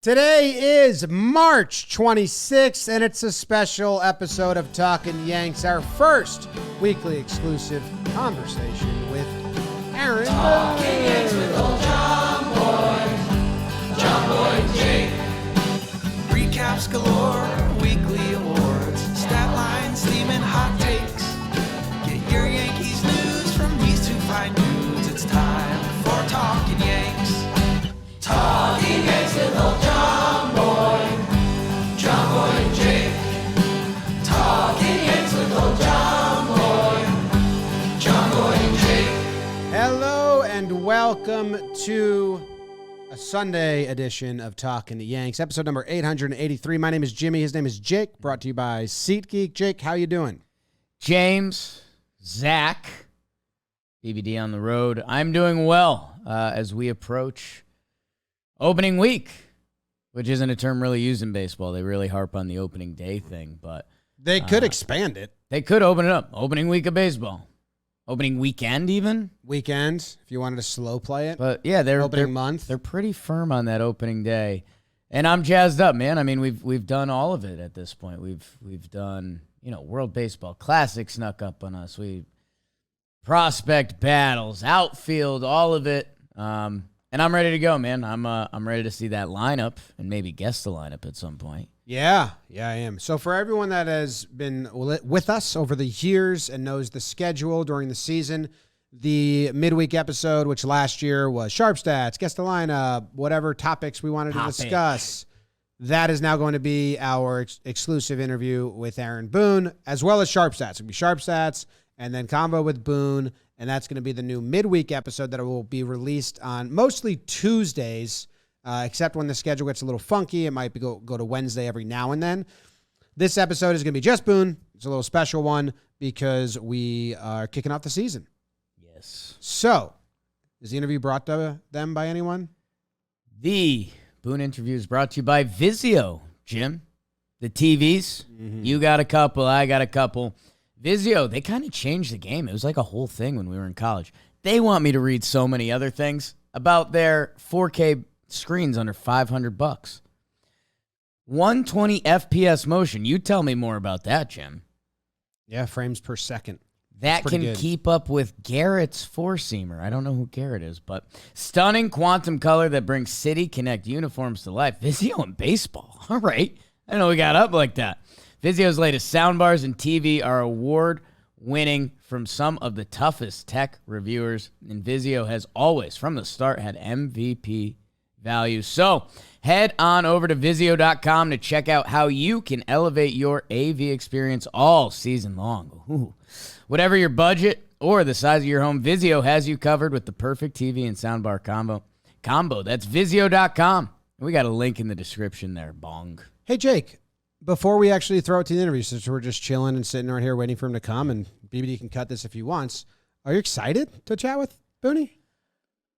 Today is March 26th, and it's a special episode of Talkin Yanks, our first weekly exclusive conversation with Aaron Boone. Talkin Yanks with old Jomboy and Jake. Recaps galore, weekly awards, stat lines, theme, and hot takes. Get your Yankees news from these two fine dudes. It's time for Talkin Yanks. Talkin Yanks with old Jomboy and Jake. Talkin Yanks with old Jomboy and Jake. Hello and welcome to a Sunday edition of Talkin Yanks, episode number 883. My name is Jimmy. His name is Jake, brought to you by SeatGeek. Jake, how you doing? James, Zack, BBD on the road. I'm doing well as we approach opening week, which isn't a term really used in baseball. They really harp on the opening day thing, but They could expand it. they could open it up. Opening week of baseball. Opening weekend even. Weekend, if you wanted to slow play it. But yeah, Opening month. They're pretty firm on that opening day. And I'm jazzed up, man. I mean, we've done all of it at this point. We've done, World Baseball Classic snuck up on us. We prospect battles, outfield, all of it. And I'm ready to go, man. I'm ready to see that lineup and maybe guess the lineup at some point. Yeah, I am. So for everyone that has been with us over the years and knows the schedule during the season, the midweek episode, which last year was Sharp Stats, Guess the Lineup, whatever topics we wanted to discuss, that is now going to be our exclusive interview with Aaron Boone, as well as Sharp Stats. It'll be Sharp Stats and then Convo with Boone, and that's going to be the new midweek episode that will be released on mostly Tuesdays, except when the schedule gets a little funky. It might go to Wednesday every now and then. This episode is going to be just Boone. It's a little special one because we are kicking off the season. Yes. So, is the interview brought to them by anyone? The Boone interview is brought to you by Vizio, Jim. The TVs. Mm-hmm. You got a couple, I got a couple. Vizio, they kind of changed the game. It was like a whole thing when we were in college. They want me to read so many other things about their 4K screens under $500. 120 FPS motion. You tell me more about that, Jim. Yeah, frames per second. That can good. keep up with Garrett's four-seamer. I don't know who Garrett is, but stunning quantum color that brings City Connect uniforms to life. Vizio in baseball. All right. I didn't know we got up like that. Vizio's latest soundbars and TV are award-winning from some of the toughest tech reviewers, and Vizio has always, from the start, had MVP value. So head on over to Vizio.com to check out how you can elevate your AV experience all season long. Ooh. Whatever your budget or the size of your home, Vizio has you covered with the perfect TV and soundbar combo. That's Vizio.com. We got a link in the description there, bong. Hey, Jake, before we actually throw it to the interview, since we're just chilling and sitting right here waiting for him to come, and BBD can cut this if he wants, are you excited to chat with Booney?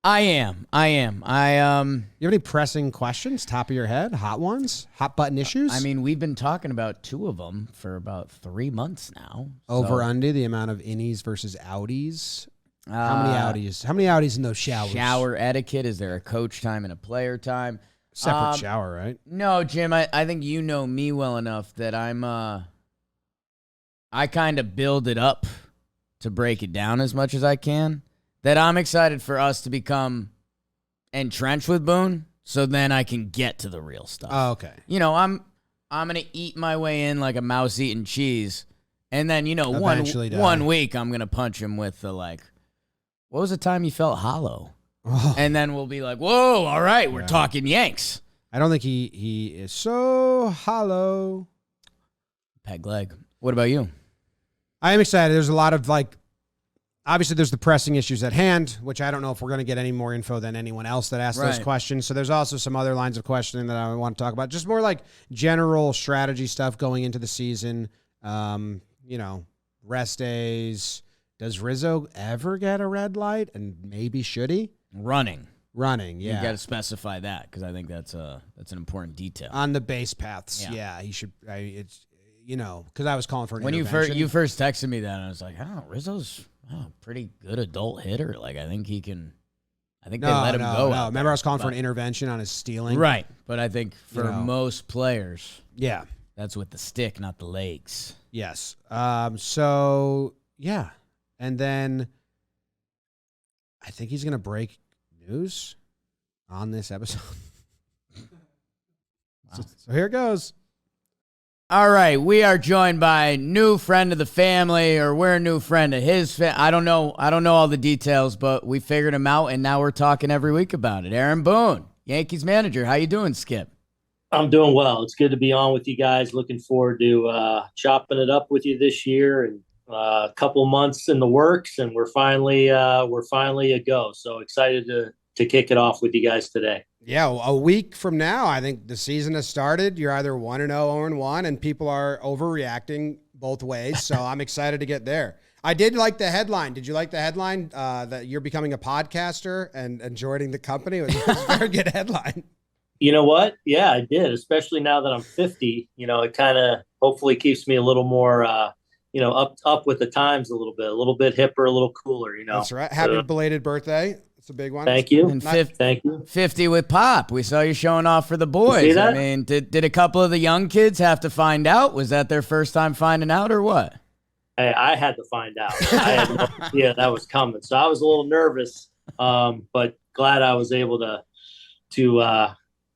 I am. You have any pressing questions, top of your head, hot ones, hot button issues? I mean, we've been talking about two of them for about 3 months now. Over under the amount of innies versus outies. How many outies? How many outies in those showers? Shower etiquette. Is there a coach time and a player time? Separate shower, right? No, Jim, I think you know me well enough that I kind of build it up to break it down as much as I can. That I'm excited for us to become entrenched with Boone, so then I can get to the real stuff. Oh, okay. I'm gonna eat my way in like a mouse eating cheese, and then one week I'm gonna punch him with the what was the time you felt hollow? Oh. And then we'll be like, whoa, all right, we're talking Yanks. I don't think he is so hollow. Peg leg. What about you? I am excited. There's a lot of obviously there's the pressing issues at hand, which I don't know if we're going to get any more info than anyone else that asked those questions. So there's also some other lines of questioning that I want to talk about. Just more like general strategy stuff going into the season. Rest days. Does Rizzo ever get a red light? And maybe should he? Running, yeah. You got to specify that because I think that's an important detail. On the base paths, yeah he should. Because I was calling for an when intervention. you first texted me that, and I was like, Rizzo's a pretty good adult hitter. I think he can I think they let him go. No. Remember, I was calling for an intervention on his stealing. Right, but I think for most players, yeah, that's with the stick, not the legs. Yes. So yeah, and then I think he's gonna break news on this episode. Wow. So here it goes. All right, we are joined by new friend of the family, or we're a new friend of his. I don't know all the details, but we figured him out, and now we're talking every week about it. Aaron Boone, Yankees manager. How you doing, Skip? I'm doing well. It's good to be on with you guys. Looking forward to chopping it up with you this year, and a couple months in the works, and we're finally a go. So excited to kick it off with you guys today. Yeah, a week from now, I think the season has started. You're either 1-0 or 1, and people are overreacting both ways. So I'm excited to get there. I did like the headline. Did you like the headline that you're becoming a podcaster and joining the company? It was a very good headline. You know what? Yeah, I did. Especially now that I'm 50. It kind of hopefully keeps me a little more, up with the times a little bit hipper, a little cooler. That's right. Happy belated birthday. It's a big one. Thank you. And Thank you. 50 with Pop. We saw you showing off for the boys. See that? I mean, did a couple of the young kids have to find out? Was that their first time finding out, or what? I had to find out. I had no idea that was coming, so I was a little nervous, but glad I was able to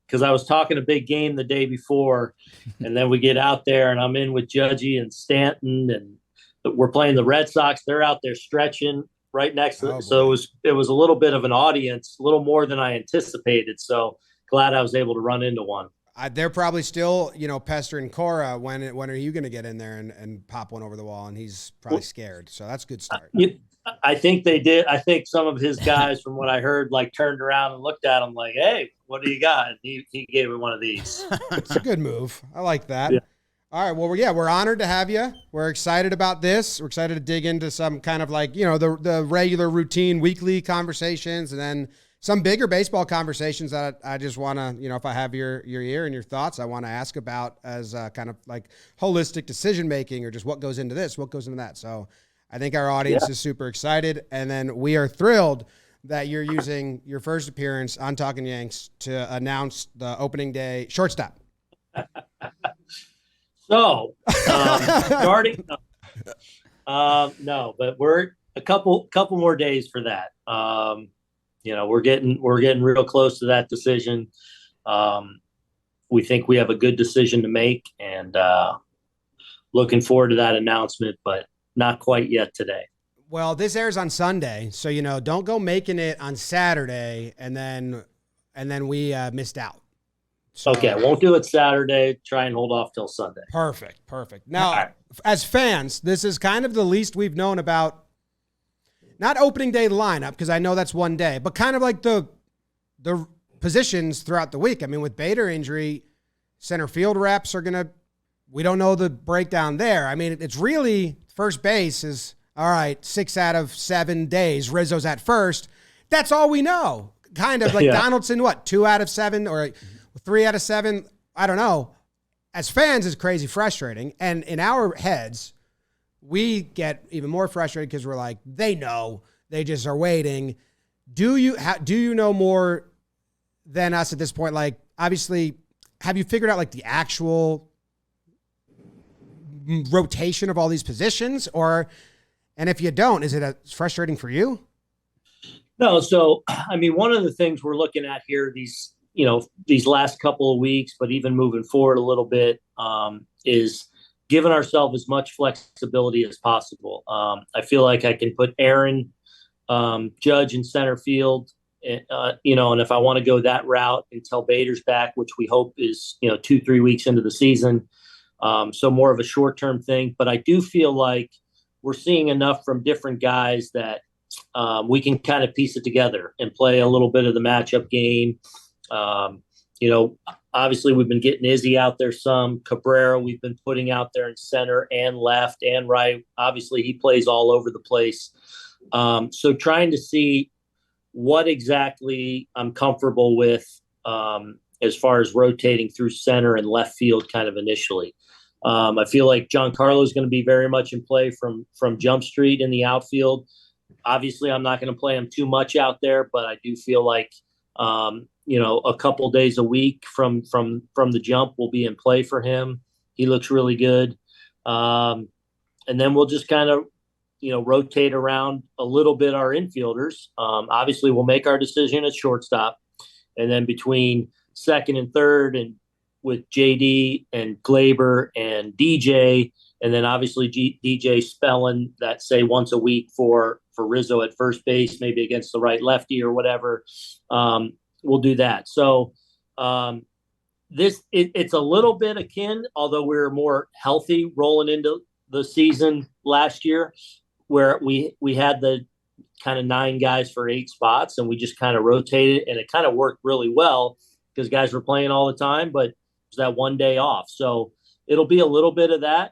because I was talking a big game the day before, and then we get out there, and I'm in with Judgy and Stanton, and we're playing the Red Sox. They're out there stretching right next to it. So it was a little bit of an audience, a little more than I anticipated. So glad I was able to run into one. They're probably still, pestering Cora. When are you going to get in there and pop one over the wall? And he's probably scared. So that's a good start. I think they did. I think some of his guys, from what I heard, turned around and looked at him like, "Hey, what do you got?" And he gave me one of these. It's a good move. I like that. Yeah. All right. Well, we're honored to have you. We're excited about this. We're excited to dig into some kind of the regular routine weekly conversations, and then some bigger baseball conversations that I just want to, if I have your ear and your thoughts, I want to ask about as kind of like holistic decision making, or just what goes into this, what goes into that. So I think our audience is super excited, and then we are thrilled that you're using your first appearance on Talkin Yanks to announce the opening day shortstop. So, starting, no, but we're a couple more days for that. We're getting real close to that decision. We think we have a good decision to make, and looking forward to that announcement, but not quite yet today. Well, this airs on Sunday, so don't go making it on Saturday, and then we missed out. So, okay, won't do it Saturday. Try and hold off till Sunday. Perfect. Now, as fans, this is kind of the least we've known about, not opening day lineup, because I know that's one day, but kind of like the positions throughout the week. I mean, with Bader injury, center field reps we don't know the breakdown there. I mean, it's really first base is, all right, 6 out of 7 days, Rizzo's at first. That's all we know. Kind of like Donaldson, 2 out of 7 or 3 out of 7? I don't know. As fans, it's crazy frustrating. And in our heads, we get even more frustrated because we're like, they know. They just are waiting. Do you know more than us at this point? Like, obviously, have you figured out the actual rotation of all these positions? And if you don't, is it frustrating for you? No. So, I mean, one of the things we're looking at here, these last couple of weeks, but even moving forward a little bit, is giving ourselves as much flexibility as possible. I feel like I can put Aaron, Judge in center field, and if I want to go that route until Bader's back, which we hope is, 2-3 weeks into the season. So more of a short-term thing, but I do feel like we're seeing enough from different guys that we can kind of piece it together and play a little bit of the matchup game. Obviously we've been getting Izzy out there some. Cabrera we've been putting out there in center and left and right. Obviously he plays all over the place. So trying to see what exactly I'm comfortable with as far as rotating through center and left field kind of initially. I feel like Giancarlo is going to be very much in play from Jump Street in the outfield. Obviously, I'm not going to play him too much out there, but I do feel like a couple days a week from the jump will be in play for him. He looks really good, and then we'll just kind of rotate around a little bit our infielders. Obviously, we'll make our decision at shortstop, and then between second and third, and with JD and Glaber and DJ, and then obviously DJ spelling that, say, once a week for Rizzo at first base, maybe against the right lefty or whatever. We'll do that. So it's a little bit akin, although we were more healthy rolling into the season last year, where we had the kind of 9 guys for 8 spots, and we just kind of rotated, and it kind of worked really well because guys were playing all the time, but it was that one day off. So it'll be a little bit of that.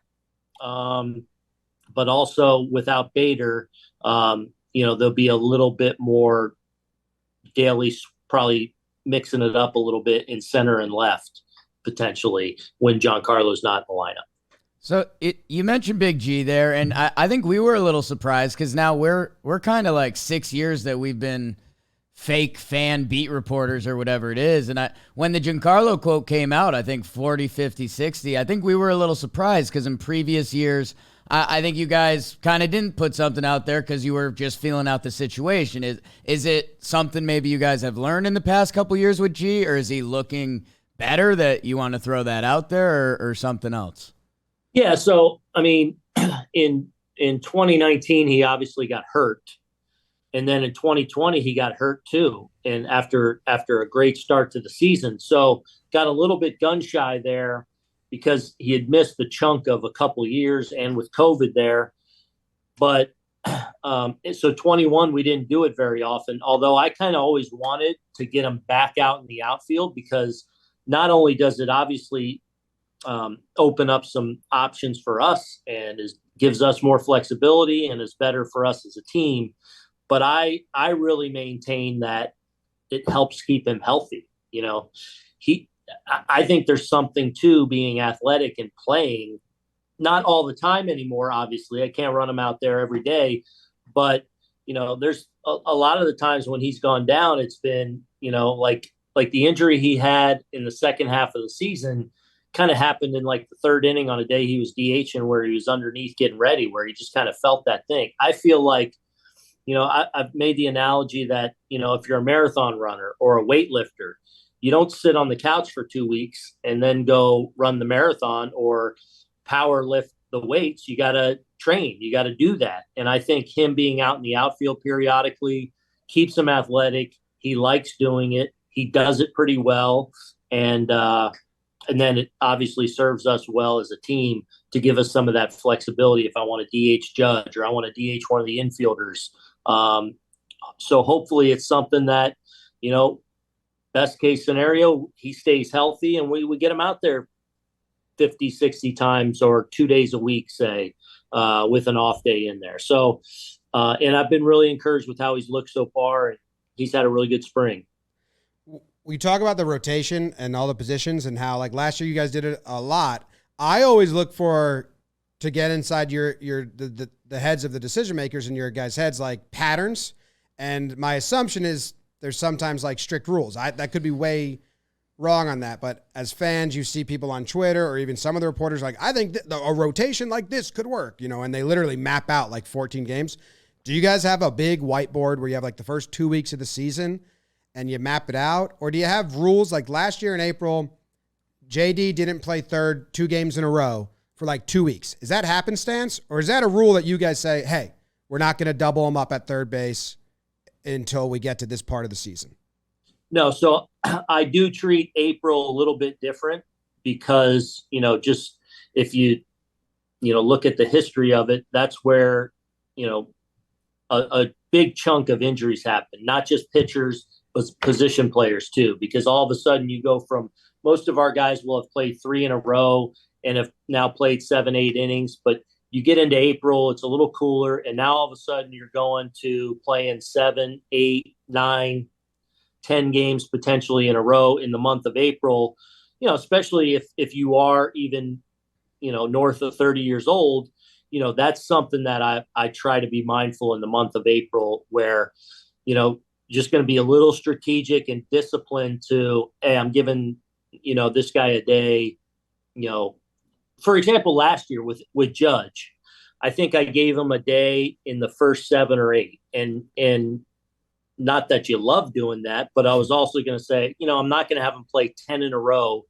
But also without Bader, there'll be a little bit more daily, probably mixing it up a little bit in center and left, potentially, when Giancarlo's not in the lineup. So you mentioned Big G there, and I think we were a little surprised because now we're kind of like 6 years that we've been fake fan beat reporters or whatever it is. And when the Giancarlo quote came out, I think 40, 50, 60, I think we were a little surprised because in previous years, I think you guys kind of didn't put something out there because you were just feeling out the situation. Is it something maybe you guys have learned in the past couple years with G, or is he looking better that you want to throw that out there, or something else? Yeah, so, I mean, in 2019, he obviously got hurt. And then in 2020, he got hurt too. And after a great start to the season. So got a little bit gun shy there because he had missed the chunk of a couple of years and with COVID there. But so 21, we didn't do it very often, although I kind of always wanted to get him back out in the outfield because not only does it obviously open up some options for us and gives us more flexibility and is better for us as a team, but I really maintain that it helps keep him healthy. I think there's something to being athletic and playing, not all the time anymore. Obviously, I can't run him out there every day, but there's a lot of the times when he's gone down, it's been like the injury he had in the second half of the season kind of happened in like the third inning on a day he was DHing where he was underneath getting ready, where he just kind of felt that thing. I feel like, I've made the analogy that, if you're a marathon runner or a weightlifter, you don't sit on the couch for 2 weeks and then go run the marathon or power lift the weights. You got to train. You got to do that. And I think him being out in the outfield periodically keeps him athletic. He likes doing it. He does it pretty well. And then it obviously serves us well as a team to give us some of that flexibility if I want to DH Judge or I want to DH one of the infielders. So hopefully it's something that, best case scenario, he stays healthy and we get him out there 50, 60 times or 2 days a week, say, with an off day in there. So, and I've been really encouraged with how he's looked so far. And he's had a really good spring. We talk about the rotation and all the positions and how, like, last year you guys did it a lot. I always look to get inside the heads of the decision makers in your guys' heads, like patterns. And my assumption is there's sometimes like strict rules. That could be way wrong on that. But as fans, you see people on Twitter or even some of the reporters like, I think a rotation like this could work, and they literally map out like 14 games. Do you guys have a big whiteboard where you have like the first 2 weeks of the season and you map it out? Or do you have rules like last year in April, JD didn't play third 2 games in a row for like 2 weeks? Is that happenstance? Or is that a rule that you guys say, hey, we're not going to double him up at third base until we get to this part of the season? No, so I do treat April a little bit different because, just if you look at the history of it, that's where, a big chunk of injuries happen, not just pitchers, but position players too, because all of a sudden you go from most of our guys will have played 3 in a row and have now played 7, 8 innings, but you get into April, it's a little cooler. And now all of a sudden you're going to playing 7, 8, 9, 10 games potentially in a row in the month of April, especially if you are even, north of 30 years old, that's something that I try to be mindful in the month of April, where, just going to be a little strategic and disciplined to, hey, I'm giving, this guy a day. For example, last year with Judge, I think I gave him a day in the first 7 or 8, and not that you love doing that, but I was also going to say, I'm not going to have him play 10 in a row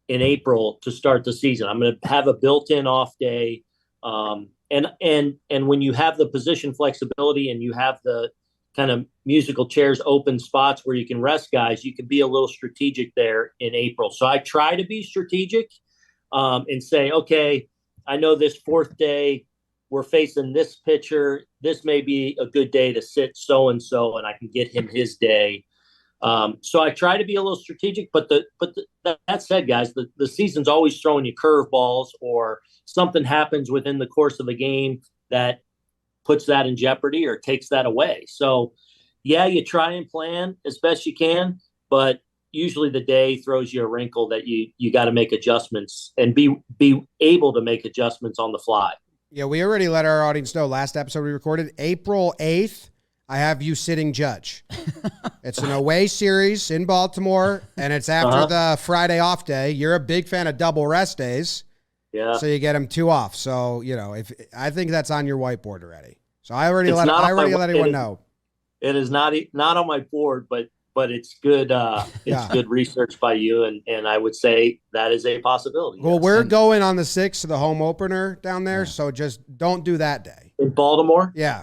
in April to start the season. I'm going to have a built-in off day. And when you have the position flexibility and you have the kind of musical chairs open spots where you can rest guys, you can be a little strategic there in April. So I try to be strategic and say, okay, I know this 4th day we're facing this pitcher. This may be a good day to sit so-and-so, and I can get him his day. So I try to be a little strategic, but that said, guys, the season's always throwing you curveballs, or something happens within the course of a game that puts that in jeopardy or takes that away. So, yeah, you try and plan as best you can, but usually the day throws you a wrinkle that you got to make adjustments and be able to make adjustments on the fly. Yeah, we already let our audience know last episode we recorded, April 8th, I have you sitting Judge. It's an away series in Baltimore, and it's after the Friday off day. You're a big fan of double rest days. Yeah. So you get them 2 off. So, if I think that's on your whiteboard already. So I already let everyone know. It is not on my board, but it's good. It's good research by you, and I would say that is a possibility. Well, we're going on the 6th to the home opener down there, so just don't do that day. In Baltimore? Yeah.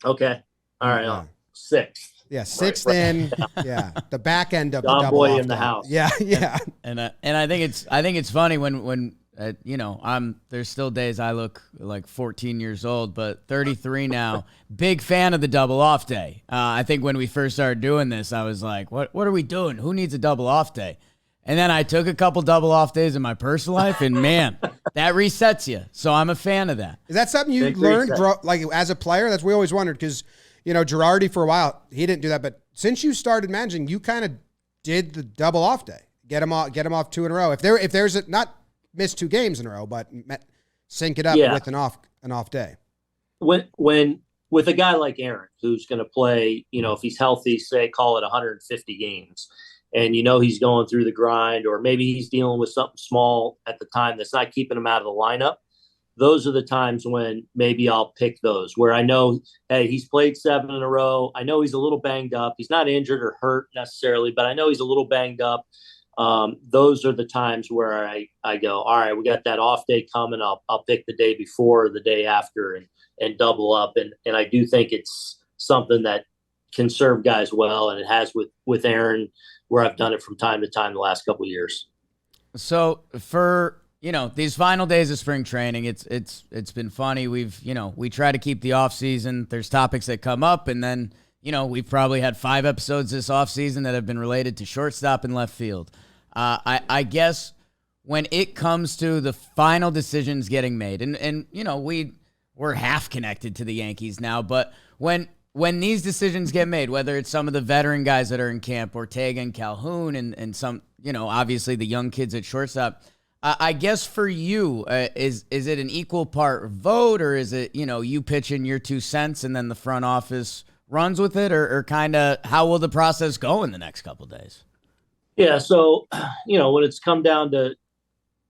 Okay. All right. 6th. Yeah, 6th in. Yeah, the back end of the double Jomboy off in the day. house. Yeah, yeah. And I think it's funny when there's still days I look like 14 years old, but 33 now. Big fan of the double off day. I think when we first started doing this, I was like, what are we doing? Who needs a double off day? And then I took a couple double off days in my personal life, and man, that resets you. So I'm a fan of that. Is that something you learned like as a player? That's what we always wondered, because Girardi for a while he didn't do that, but since you started managing, you kind of did the double off day. Get them off 2 in a row. If there's not miss 2 games in a row, but sync it up with an off day. When with a guy like Aaron, who's going to play, if he's healthy, say call it 150 games, and he's going through the grind, or maybe he's dealing with something small at the time that's not keeping him out of the lineup. Those are the times when maybe I'll pick those where I know, hey, he's played 7 in a row. I know he's a little banged up. He's not injured or hurt necessarily, but I know he's a little banged up. Those are the times where I go, all right, we got that off day coming up. I'll pick the day before or the day after and double up. And I do think it's something that can serve guys well. And it has with Aaron, where I've done it from time to time the last couple of years. So for, these final days of spring training, it's been funny. We try to keep the off season. There's topics that come up, and then, we've probably had 5 episodes this off season that have been related to shortstop and left field. I guess when it comes to the final decisions getting made, and we're half connected to the Yankees now, but when these decisions get made, whether it's some of the veteran guys that are in camp, Ortega and Calhoun, and some, obviously the young kids at shortstop, I guess for you, is it an equal part vote, or is it, you pitch in your 2 cents and then the front office runs with it, or kind of how will the process go in the next couple of days? Yeah. So, when it's come down to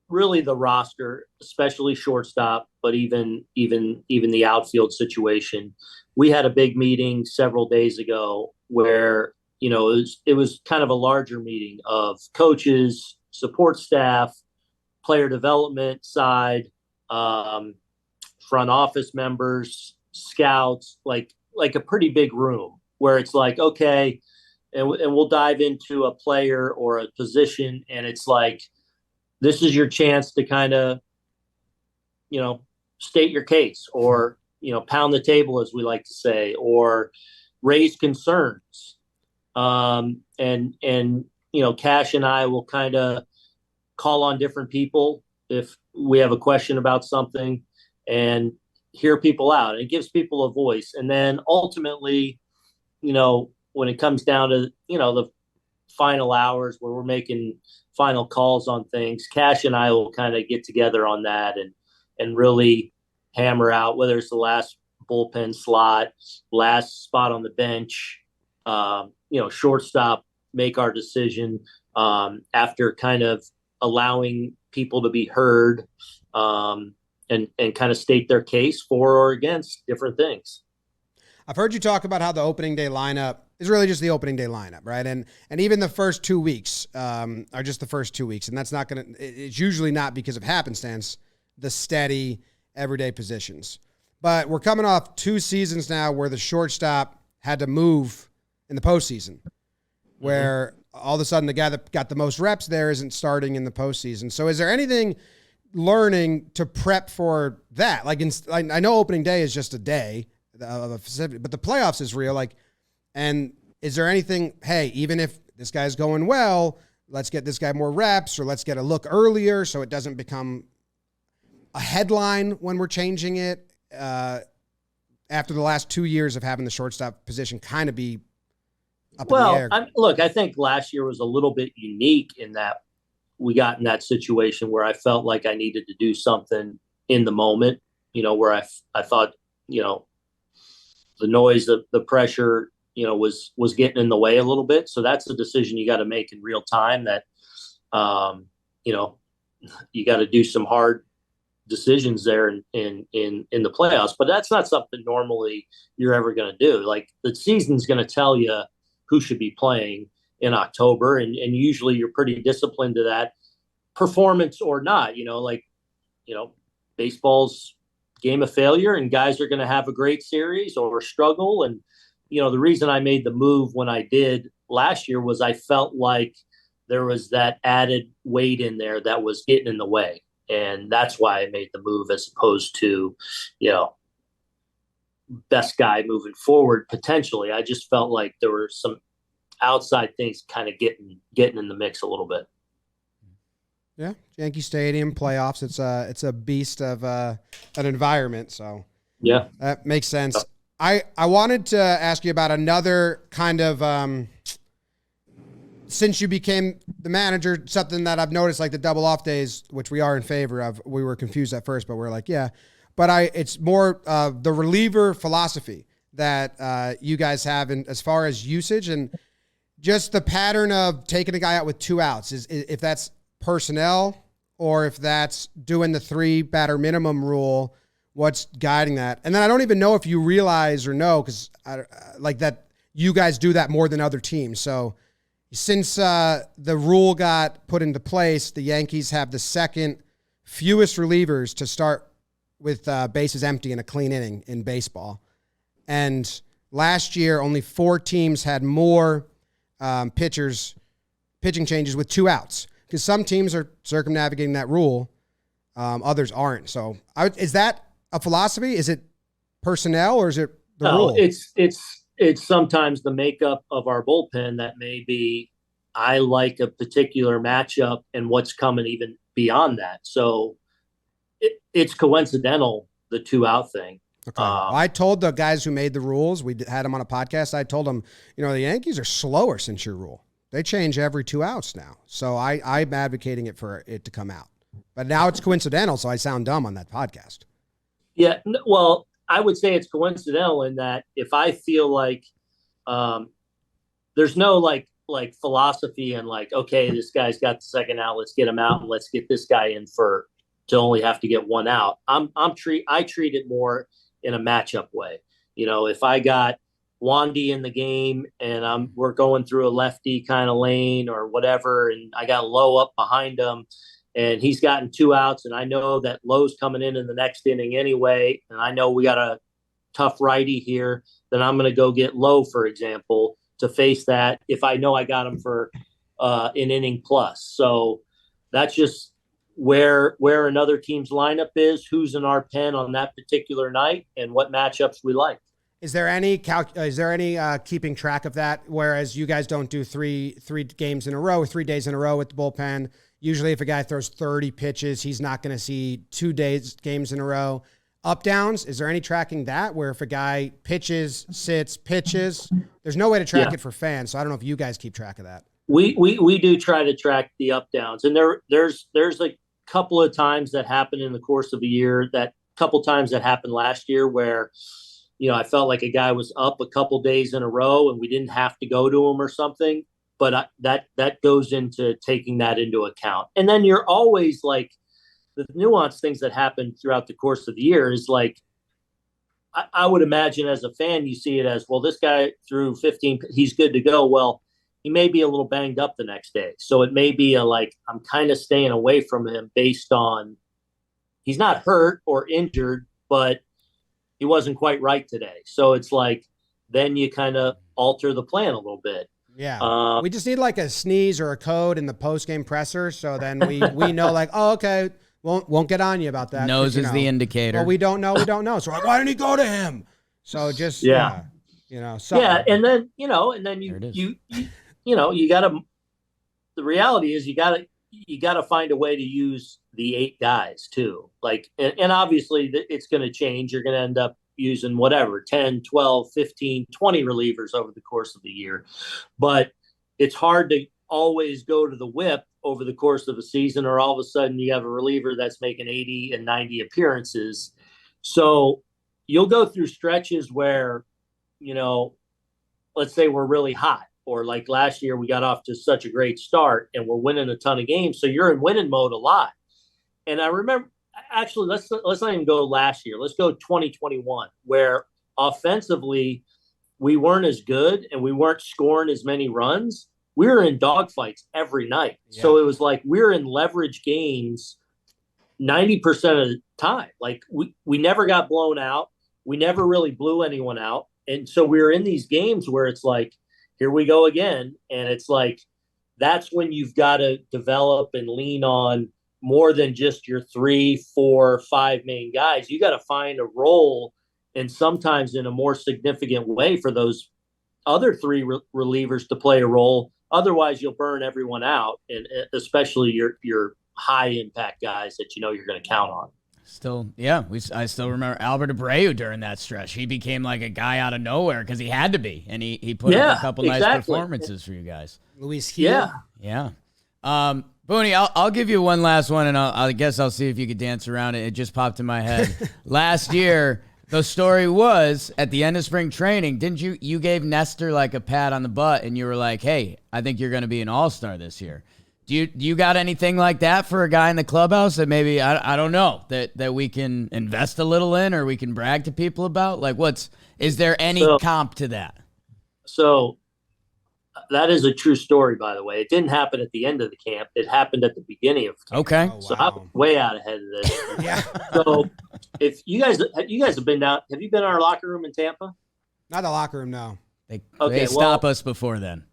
really the roster, especially shortstop, but even the outfield situation, we had a big meeting several days ago where, it was kind of a larger meeting of coaches, support staff, player development side, front office members, scouts, like a pretty big room where it's like, okay, and we'll dive into a player or a position, and it's like, this is your chance to kind of, state your case, or, pound the table, as we like to say, or raise concerns. And Cash and I will kind of call on different people if we have a question about something, and hear people out. It gives people a voice. And then ultimately, when it comes down to, the final hours where we're making final calls on things, Cash and I will kind of get together on that and really hammer out, whether it's the last bullpen slot, last spot on the bench, shortstop, make our decision after kind of allowing people to be heard and kind of state their case for or against different things. I've heard you talk about how the opening day lineup is really just the opening day lineup, right? And even the first 2 weeks are just the first 2 weeks. And that's not going to, it's usually not because of happenstance, the steady everyday positions. But we're coming off 2 seasons now where the shortstop had to move in the postseason, where all of a sudden the guy that got the most reps there isn't starting in the postseason. So is there anything learning to prep for that? Like, I know opening day is just a day of a specific, but the playoffs is real. Like, and is there anything, hey, even if this guy's going well, let's get this guy more reps, or let's get a look earlier so it doesn't become a headline when we're changing it after the last 2 years of having the shortstop position kind of be up in the air? Look, I think last year was a little bit unique in that we got in that situation where I felt like I needed to do something in the moment, where I thought, the noise, the pressure, was getting in the way a little bit. So that's a decision you got to make in real time that, you got to do some hard decisions there in the playoffs, but that's not something normally you're ever going to do. Like, the season's going to tell you who should be playing in October. And usually you're pretty disciplined to that, performance or not, baseball's game of failure, and guys are going to have a great series or struggle. And, the reason I made the move when I did last year was I felt like there was that added weight in there that was getting in the way. And that's why I made the move, as opposed to, best guy moving forward potentially. I just felt like there were some outside things kind of getting in the mix a little bit. Yeah, Yankee Stadium playoffs. It's a beast of an environment. So yeah, that makes sense. I wanted to ask you about another kind of since you became the manager, something that I've noticed, like the double off days, which we are in favor of. We were confused at first, but we're like, yeah. But it's more the reliever philosophy that you guys have, in as far as usage and just the pattern of taking a guy out with 2 outs. Is if that's personnel or if that's doing the 3 batter minimum rule, what's guiding that? And then I don't even know if you realize or know, because like that you guys do that more than other teams. So since the rule got put into place, the Yankees have the second fewest relievers to start with bases empty in a clean inning in baseball. And last year, only 4 teams had more pitching changes with 2 outs, because some teams are circumnavigating that rule. Others aren't. So is that a philosophy? Is it personnel, or is it the rule? It's sometimes the makeup of our bullpen that may be, I like a particular matchup and what's coming even beyond that. So it's coincidental, the 2 out thing. Okay. I told the guys who made the rules, we had them on a podcast. I told them, the Yankees are slower since your rule. They change every 2 outs now. So I'm advocating it for it to come out. But now it's coincidental, so I sound dumb on that podcast. Yeah, well, I would say it's coincidental in that if I feel like there's no like philosophy and like, okay, this guy's got the second out, let's get him out and let's get this guy in to only have to get 1 out. I treat it more in a matchup way. If I got Wandy in the game and we're going through a lefty kind of lane or whatever, and I got Lowe up behind him, and he's gotten 2 outs, and I know that Lowe's coming in the next inning anyway, and I know we got a tough righty here, then I'm going to go get Lowe, for example, to face that if I know I got him for an inning plus. So that's just where another team's lineup is, who's in our pen on that particular night, and what matchups we like. Is there any keeping track of that? Whereas you guys don't do three games in a row, 3 days in a row with the bullpen. Usually if a guy throws 30 pitches, he's not going to see 2 games in a row. Up downs, is there any tracking that, where if a guy pitches, sits, pitches, there's no way to track it for fans. So I don't know if you guys keep track of that. We do try to track the up downs, and there's a couple of times that happen in the course of a year that couple times that happened last year where, I felt like a guy was up a couple days in a row and we didn't have to go to him or something. But that goes into taking that into account. And then you're always like, the nuanced things that happen throughout the course of the year is like, I would imagine as a fan, you see it as, well, this guy threw 15, he's good to go. Well, he may be a little banged up the next day. So it may be I'm kind of staying away from him based on he's not hurt or injured, but he wasn't quite right today. So it's like, then you kind of alter the plan a little bit. Yeah. We just need like a sneeze or a code in the post-game presser. So then we know like, oh, okay, won't get on you about that. Nose is the indicator. Well, we don't know. So we're like, why didn't he go to him? So just, so. Yeah. And then, you gotta, the reality is you gotta find a way to use the 8 guys too. Like, and obviously it's going to change. You're going to end up using whatever, 10, 12, 15, 20 relievers over the course of the year. But it's hard to always go to the whip over the course of a season, or all of a sudden you have a reliever that's making 80 and 90 appearances. So you'll go through stretches where, let's say we're really hot, or like last year we got off to such a great start and we're winning a ton of games. So you're in winning mode a lot. And I remember, actually, let's not even go last year. Let's go 2021, where offensively we weren't as good and we weren't scoring as many runs. We were in dogfights every night. Yeah. So it was like we're in leverage games 90% of the time. Like we never got blown out. We never really blew anyone out. And so we were in these games where it's like, here we go again. And it's like, that's when you've got to develop and lean on more than just your 3, 4, 5 main guys. You got to find a role, and sometimes in a more significant way, for those other 3 relievers to play a role. Otherwise, you'll burn everyone out, and especially your high impact guys that you're going to count on. Still, yeah, I still remember Albert Abreu during that stretch. He became like a guy out of nowhere because he had to be, and he put up a couple nice performances for you guys. Luis Gil. Yeah. Booney, I'll give you one last one, and I guess I'll see if you could dance around it. It just popped in my head. Last year, the story was at the end of spring training, didn't you gave Nestor like a pat on the butt, and you were like, hey, I think you're going to be an all-star this year. Do you got anything like that for a guy in the clubhouse that maybe, I don't know, that we can invest a little in or we can brag to people about? Like is there any comp to that? So that is a true story, by the way. It didn't happen at the end of the camp. It happened at the beginning of camp. Okay. Oh, wow. So I'm way out ahead of this. Yeah. So if you guys have been down, have you been in our locker room in Tampa? Not the locker room, no. They stop us before then.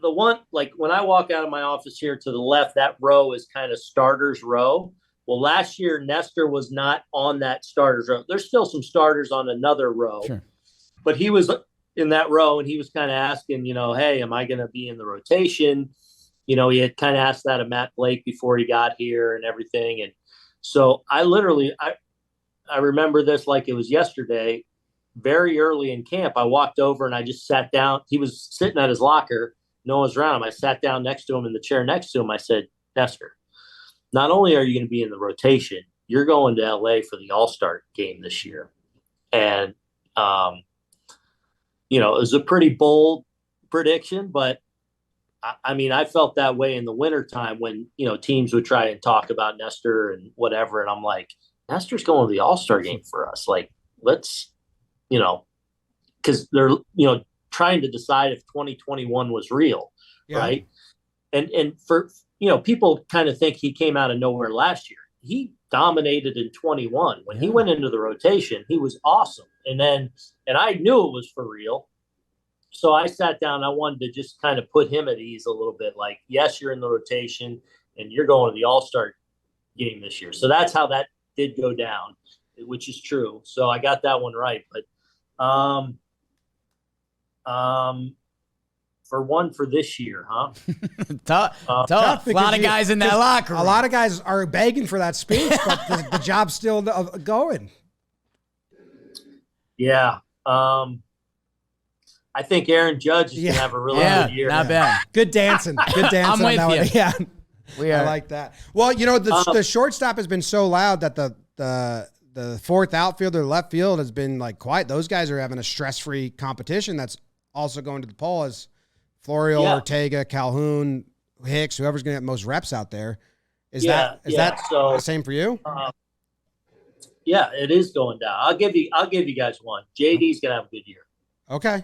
The one, like when I walk out of my office here to the left, that row is kind of starters row. Well, last year, Nestor was not on that starters row. There's still some starters on another row, sure, but he was in that row, and he was kind of asking, hey, am I going to be in the rotation? He had kind of asked that of Matt Blake before he got here and everything. And so I remember this like it was yesterday. Very early in camp, I walked over and I just sat down. He was sitting at his locker. No one was around him. I sat down next to him in the chair next to him. I said, Nestor, not only are you going to be in the rotation, you're going to LA for the All-Star game this year. And, it was a pretty bold prediction, but I felt that way in the wintertime when, teams would try and talk about Nestor and whatever. And I'm like, Nestor's going to the All-Star game for us. Like, let's, because they're, trying to decide if 2021 was real, right? And for, people kind of think he came out of nowhere last year. He dominated in 21. When he went into the rotation, he was awesome. And I knew it was for real. So I sat down, I wanted to just kind of put him at ease a little bit. Like, yes, you're in the rotation and you're going to the All-Star game this year. So that's how that did go down, which is true. So I got that one right. But, for this year, huh? Tough. A lot of guys in that locker room. A lot of guys are begging for that speech, but the job's still going. Yeah. I think Aaron Judge is going to have a really good year. Not bad. Good dancing. I'm with you. Yeah. I like that. Well, the shortstop has been so loud that the fourth outfielder, left field has been like quiet. Those guys are having a stress-free competition that's also going to the poll as Florial, Ortega, Calhoun, Hicks, whoever's going to get most reps out there. Is that the same for you? Yeah, it is going down. I'll give you guys one. JD's gonna have a good year. Okay.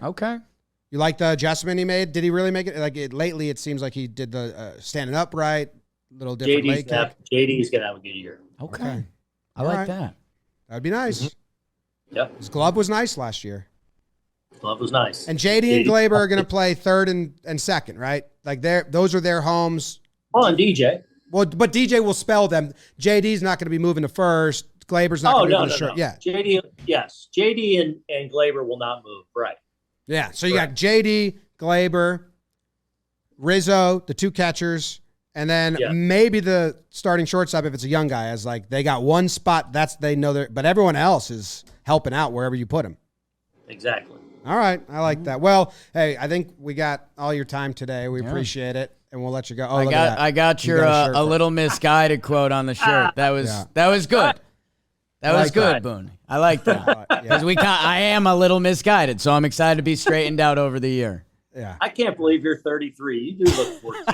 You like the adjustment he made? Did he really make it? Lately, it seems like he did the standing upright, little different leg kick. JD's gonna have a good year. Okay. I like that. That'd be nice. Mm-hmm. Yep. His glove was nice last year. Glove was nice. And JD and Glaber are going to play third and second, right? Like those are their homes. Oh, and DJ. Well, but DJ will spell them. JD's not going to be moving to first. Glaber's not going to be moving to short. No. Yeah. JD and Glaber will not move. Right. Yeah. So you got JD, Glaber, Rizzo, the two catchers, and then maybe the starting shortstop if it's a young guy. As like they got one spot they know but everyone else is helping out wherever you put them. Exactly. All right. I like that. Well, hey, I think we got all your time today. We appreciate it, and we'll let you go. Oh, I got your a little misguided quote on the shirt. That was good. That was good, Boone. I like that. Because I am a little misguided, so I'm excited to be straightened out over the year. Yeah. I can't believe you're 33. You do look 14.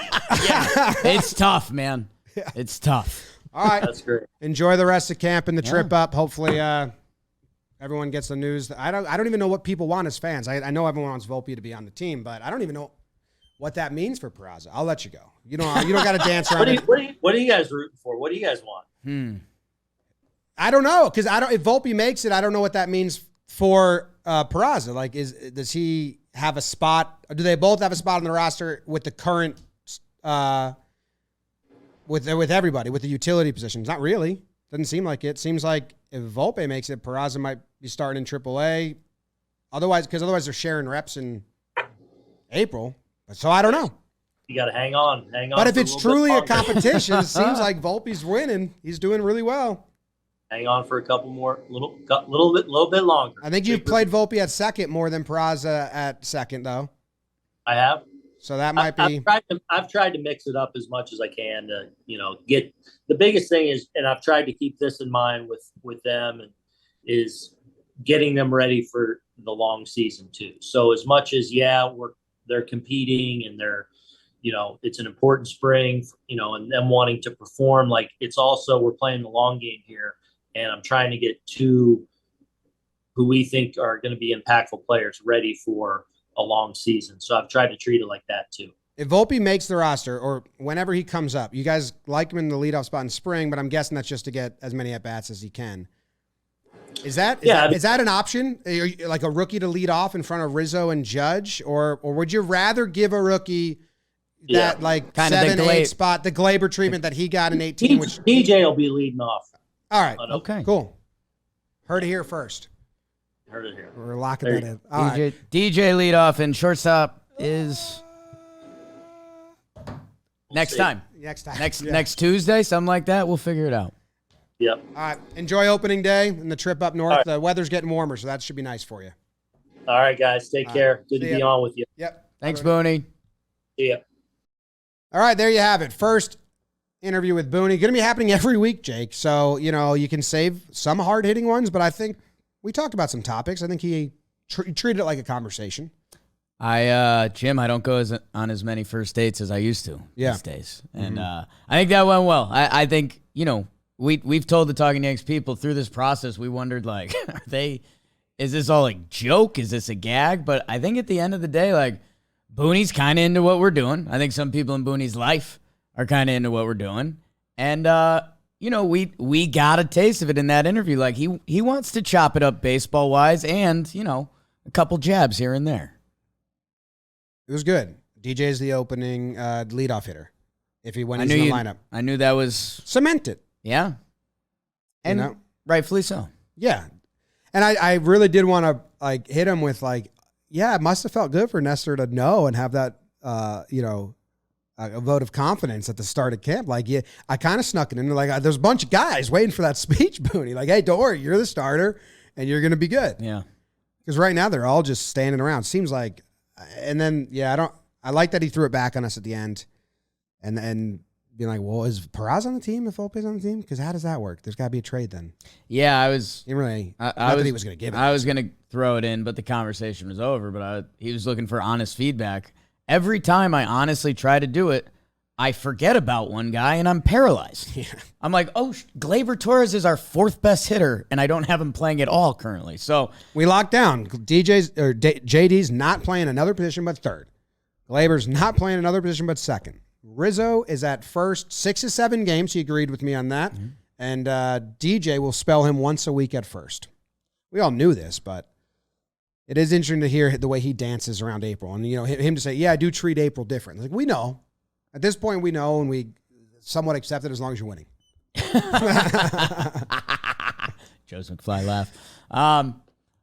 It's tough, man. Yeah. It's tough. All right. That's great. Enjoy the rest of camp and the trip up. Hopefully everyone gets the news. I don't even know what people want as fans. I know everyone wants Volpe to be on the team, but I don't even know what that means for Peraza. I'll let you go. You don't got to dance around it. What are you guys rooting for? What do you guys want? I don't know, because if Volpe makes it, I don't know what that means for Peraza. Like, does he have a spot? Or do they both have a spot on the roster with the current with everybody with the utility positions? Not really. Doesn't seem like it. Seems like if Volpe makes it, Peraza might be starting in AAA. Otherwise they're sharing reps in April. So I don't know. You got to hang on. But if it's truly a competition, it seems like Volpe's winning. He's doing really well. Hang on for a couple more, little bit longer. I think you've played Volpe at second more than Peraza at second, though. I have. So that might be. I've tried to mix it up as much as I can to, get the biggest thing is, and I've tried to keep this in mind with them, and is getting them ready for the long season too. So as much as they're competing and they're, it's an important spring, and them wanting to perform. Like it's also we're playing the long game here. And I'm trying to get two who we think are going to be impactful players ready for a long season. So I've tried to treat it like that too. If Volpe makes the roster or whenever he comes up, you guys like him in the leadoff spot in spring, but I'm guessing that's just to get as many at-bats as he can. Is that an option? Like a rookie to lead off in front of Rizzo and Judge? Or would you rather give a rookie that like kind 7-8 spot, the Glaber treatment that he got in 18? Which DJ will be leading off. All right. Okay. Cool. Heard it here first. Heard it here. We're locking that in. All DJ, right. DJ leadoff and shortstop is next time. Next Tuesday, something like that. We'll figure it out. Yep. All right. Enjoy opening day and the trip up north. Right. The weather's getting warmer, so that should be nice for you. All right, guys. Take care. Good to be on with you. Yep. Thanks, Booney. See ya. All right. There you have it. First interview with Booney. Going to be happening every week, Jake. So, you can save some hard-hitting ones, but I think we talked about some topics. I think he treated it like a conversation. Jim, I don't go on as many first dates as I used to these days. And I think that went well. I think, we've told the Talking Yanks people through this process, we wondered, like, is this all a joke? Is this a gag? But I think at the end of the day, like, Booney's kind of into what we're doing. I think some people in Booney's life are kind of into what we're doing. And, we got a taste of it in that interview. Like, he wants to chop it up baseball-wise and, a couple jabs here and there. It was good. DJ's the opening leadoff hitter. If he went into the lineup. I knew that was... cemented. Yeah. And rightfully so. Yeah. And I really did want to, like, hit him with, like, it must have felt good for Nestor to know and have that, a vote of confidence at the start of camp. Like, I kind of snuck it in. Like, there's a bunch of guys waiting for that speech, Booney. Like, hey, don't worry, you're the starter, and you're going to be good. Yeah. Because right now they're all just standing around. Seems like, and then I like that he threw it back on us at the end, and being like, well, is Peraza on the team if Volpe's on the team? Because how does that work? There's got to be a trade then. Yeah, I was. He really. I not was, that he was going to give it. I was going to throw it in, but the conversation was over. But he was looking for honest feedback. Every time I honestly try to do it, I forget about one guy and I'm paralyzed. Yeah. I'm like, oh, Gleyber Torres is our 4th best hitter, and I don't have him playing at all currently. So we locked down. JD's not playing another position but third. Gleyber's not playing another position but second. Rizzo is at first, 6 of 7 games. He agreed with me on that. Mm-hmm. And DJ will spell him once a week at first. We all knew this, but it is interesting to hear the way he dances around April. And, him to say, yeah, I do treat April different. Like, we know. At this point, we know, and we somewhat accept it as long as you're winning. Joe's McFly laugh.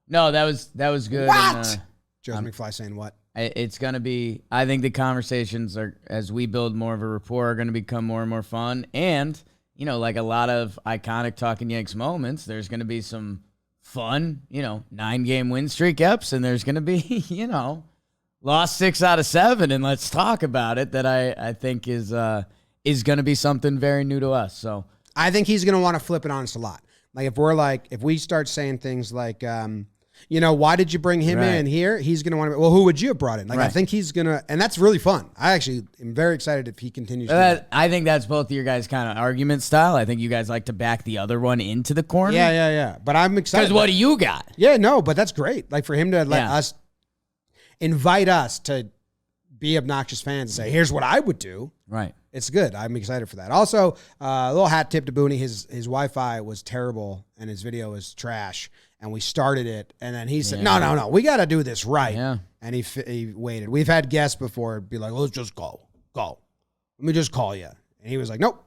No, that was good. What? And, Joe's McFly saying what? It's going to be, I think the conversations are, as we build more of a rapport, are going to become more and more fun. And, like a lot of iconic Talkin Yanks moments, there's going to be some fun, 9-game win streak eps, and there's going to be, lost 6 out of 7, and let's talk about it. That I think is going to be something very new to us. So I think he's going to want to flip it on us a lot. Like if we start saying things like, why did you bring him in here? He's going to want to. Well, who would you have brought in? Like I think he's going to, and that's really fun. I actually am very excited if he continues. I think that's both of your guys' kind of argument style. I think you guys like to back the other one into the corner. Yeah. But I'm excited. Because what do you got? Yeah, no, but that's great. Like for him to let us. Invite us to be obnoxious fans and say, here's what I would do. Right. It's good. I'm excited for that. Also, a little hat tip to Booney. His Wi-Fi was terrible and his video was trash. And we started it. And then he said, no. We got to do this right. Yeah. And he waited. We've had guests before be like, let's just go. Let me just call you. And he was like, nope,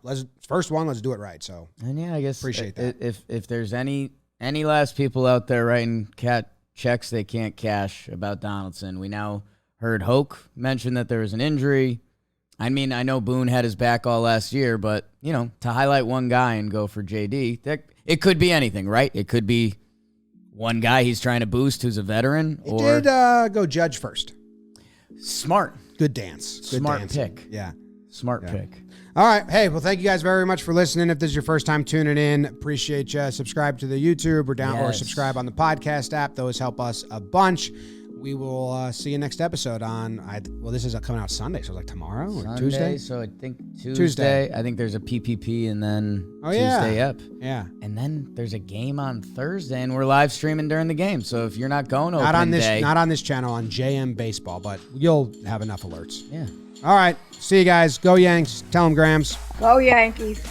first one, let's do it right. So, and I guess appreciate that. If there's any last people out there writing checks they can't cash about Donaldson. We now heard Hoke mention that there was an injury. I mean, I know Boone had his back all last year, but, to highlight one guy and go for JD, it could be anything, right? It could be one guy he's trying to boost who's a veteran. He did go Judge first. Smart. Good dance. Good Smart dancing. pick. Yeah. Smart pick. All right. Hey, well, thank you guys very much for listening. If this is your first time tuning in, appreciate you. Subscribe to the YouTube or subscribe on the podcast app. Those help us a bunch. We will see you next episode on, this is coming out Sunday, so like tomorrow or Tuesday? So I think Tuesday. I think there's a PPP and then Tuesday up. Yeah. And then there's a game on Thursday, and we're live streaming during the game. So if you're not going to not on this channel, on JM Baseball, but you'll have enough alerts. Yeah. All right. See you guys. Go Yanks. Tell them Grams. Go Yankees.